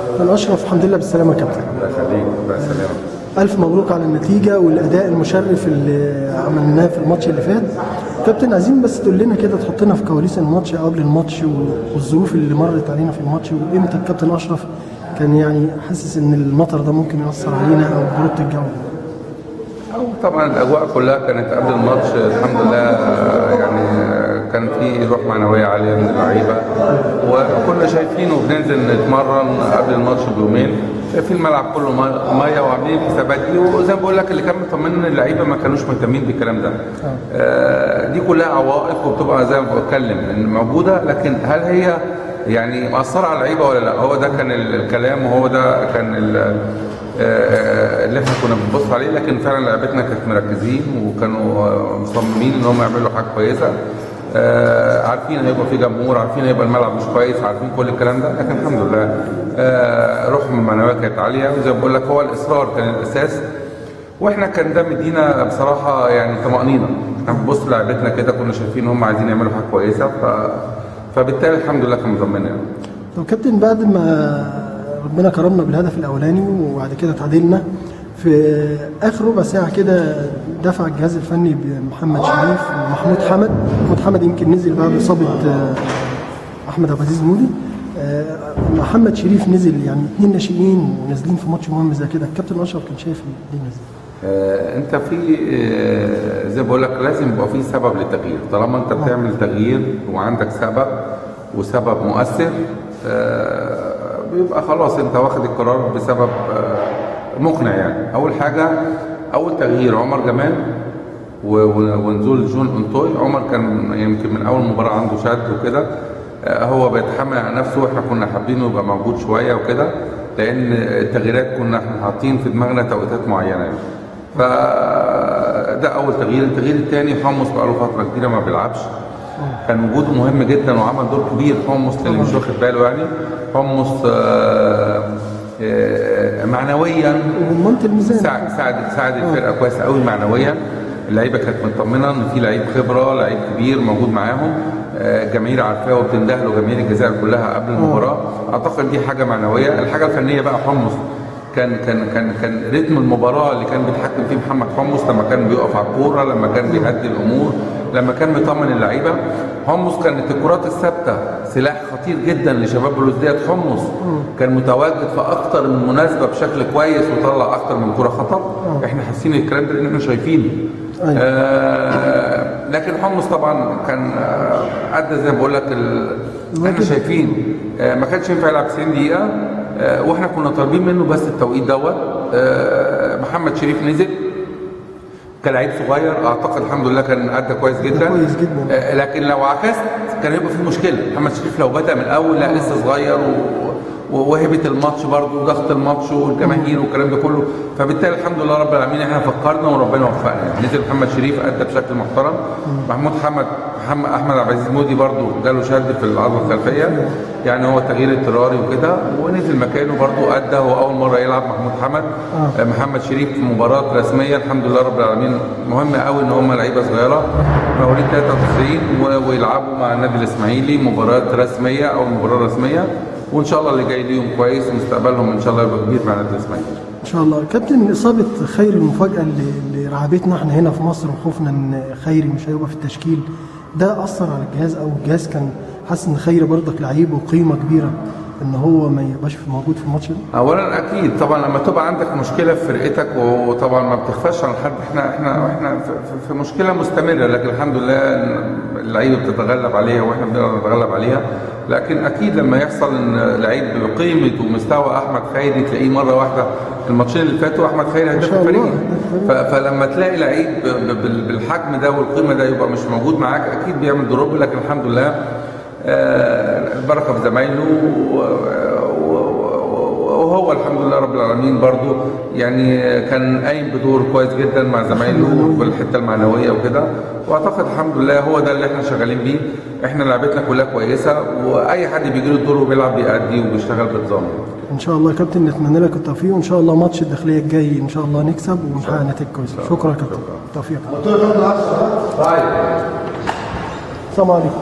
كابتن اشرف، الحمد لله بالسلامه يا كابتن. الله يخليك. الله يسلمك. الف مبروك على النتيجه والاداء المشرف اللي عملناه في الماتش اللي فات. كابتن عايزين بس تقول لنا كده، تحطنا في كواليس الماتش قبل الماتش والظروف اللي مرت علينا في الماتش، وامتى الكابتن اشرف كان يعني حاسس ان المطر ده ممكن ياثر علينا او بروده الجو. طبعا الاجواء كلها كانت قبل الماتش الحمد لله، يعني كان في روح معنويه عاليه من اللعيبه، وكنا شايفينه بننزل نتمرن قبل الماتش بيومين، شايفين الملعب كله ميه وعاملين الحسابات دي. وزي ما بقول لك اللي كان مطمن اللعيبه ما كانوش مهتمين بالكلام ده. دي كلها عوائق وبتبقى زي ما بتكلم ان موجوده، لكن هل هي يعني مأثره على اللعيبه ولا لا؟ هو ده كان الكلام، وهو ده كان اللي احنا كنا بنبص عليه. لكن فعلا لعيبتنا كانت مركزين وكانوا مصممين ان هم يعملوا حاجه كويسه. عارفين هيبقى في جمهور، عارفين هيبقى الملعب مش كويس، عارفين كل الكلام ده، لكن الحمد لله روح المعنويه كانت عاليه. وزي ما بقول لك هو الاصرار كان الاساس، واحنا كان ده مدينا بصراحه يعني طمانينه. احنا بنبص لعيبتنا كده كنا شايفين هم عايزين يعملوا حاجه كويسه، فبالتالي الحمد لله كان مطمنا يعني. طب كابتن، بعد ما ربنا كرمنا بالهدف الاولاني وبعد كده تعادلنا في اخر ربع ساعه كده، دفع الجهاز الفني بمحمد شريف ومحمود حمد. محمود حمد يمكن نزل بعد اصابه احمد عبد العزيز مودي. محمد شريف نزل، يعني اثنين ناشئين ونازلين في ماتش مهم زي كده. الكابتن اشرف كان شايف ليه نزل؟ انت في زي ما بقول لك لازم يبقى في سبب للتغيير. طالما انت بتعمل تغيير وعندك سبب مؤثر، بيبقى خلاص انت واخد القرار بسبب مقنع. يعني اول حاجه، اول تغيير عمر جمال ونزول جون انطوي. عمر كان يمكن من اول مباراه عنده شد وكده، هو بيتحمل على نفسه، واحنا كنا حابينه يبقى موجود شويه وكده، لان التغييرات كنا احنا حاطين في دماغنا توقيتات معينه يعني. فده اول تغيير. التغيير الثاني حمص بقى له فتره كبيره ما بيلعبش، كان وجوده مهم جدا وعمل دور كبير. حمص اللي مش واخد باله يعني، حمص معنويا ساعد الفرقه كويس قوي معنويا. اللعيبه كانت مطمنه ان في لعيب خبره، لعيب كبير موجود معاهم، الجماهير عارفاه وبتنده له، جماهير الجزائر كلها قبل المباراه. اعتقد دي حاجه معنويه. الحاجه الفنيه بقى، حمص كان رتم المباراه اللي كان بيتحكم فيه محمد حمص، لما كان بيقف على الكوره، لما كان بيهدي الامور، لما كان مطمن اللعيبه. حمص كانت الكرات الثابته سلاح خطير جدا لشباب بلوزداد. حمص كان متواجد في اكتر من مناسبه بشكل كويس وطلع اكتر من كره خطر. احنا حاسين الكلام ده لان احنا شايفينه. لكن حمص طبعا كان ادى زي ما بقول لك احنا شايفين ما كانش ينفع يلعب 90 دقيقه، واحنا كنا طالبين منه بس التوقيت دوت. محمد شريف نزل كلاعب صغير، اعتقد الحمد لله كان ادى كويس جدا. لكن لو عكست كان هيبقى في مشكله. محمد شريف لو بدا من الاول، لا لسه صغير وهبه الماتش برضه وضغط الماتش والجماهير والكلام ده كله، فبالتالي الحمد لله رب العالمين احنا فكرنا وربنا وفقنا. يعني نزل محمد شريف ادى بشكل محترم. محمود احمد عبد العزيز مودي برضه جاله شد في العضله الخلفيه، يعني هو تغيير اضطراري وكده، ونزل مكانه برضه ادى. هو اول مره يلعب محمود حمد. محمد شريف في مباراه رسميه الحمد لله رب العالمين. مهم قوي ان هم لعيبه صغيره مواليد 93 ويلعبوا مع النادي الاسماعيلي مباراه رسميه او مباراه رسميه، وان شاء الله اللي جاي ليهم كويس ومستقبلهم ان شاء الله يبقى كبير مع النادي الاسماعيلي ان شاء الله. كابتن، اصابه خيري المفاجاه اللي رعبتنا احنا هنا في مصر وخوفنا ان خيري مش هيبقى في التشكيل، ده اثر على الجهاز او الجهاز كان حاسس ان خيري برضك لعيب وقيمه كبيره ان هو ما يبقاش موجود في الماتش ده؟ اولا اكيد طبعا لما تبقى عندك مشكله في فرقتك، وطبعا ما بتخفاش عن حد، احنا في مشكله مستمره، لكن الحمد لله اللعيبه بتتغلب عليها واحنا بنقدر نتغلب عليها. لكن اكيد لما يحصل ان لعيب بقيمه ومستوى احمد خيري تلاقيه مره واحده، الماتشين اللي فاتوا احمد خيري هداف الفريق، فلما تلاقي لعيب بالحجم ده والقيمه ده يبقى مش موجود معاك اكيد بيعمل دروب. لكن الحمد لله البركه في زمايله، وهو الحمد لله رب العالمين برضو يعني كان قايم بدور كويس جدا مع زمايله في الحته المعنويه وكده. واعتقد الحمد لله هو ده اللي احنا شغالين بيه. احنا لعبتنا كلها كويسه، واي حد بيجي له الدور وبيلعب بيأدي وبيشتغل بنظام. ان شاء الله يا كابتن، نتمنى لك التوفيق، وان شاء الله ماتش الداخليه الجاي ان شاء الله نكسب ونحقق نتائج كويسه. شكرا يا كابتن، توفيق. السلام عليكم.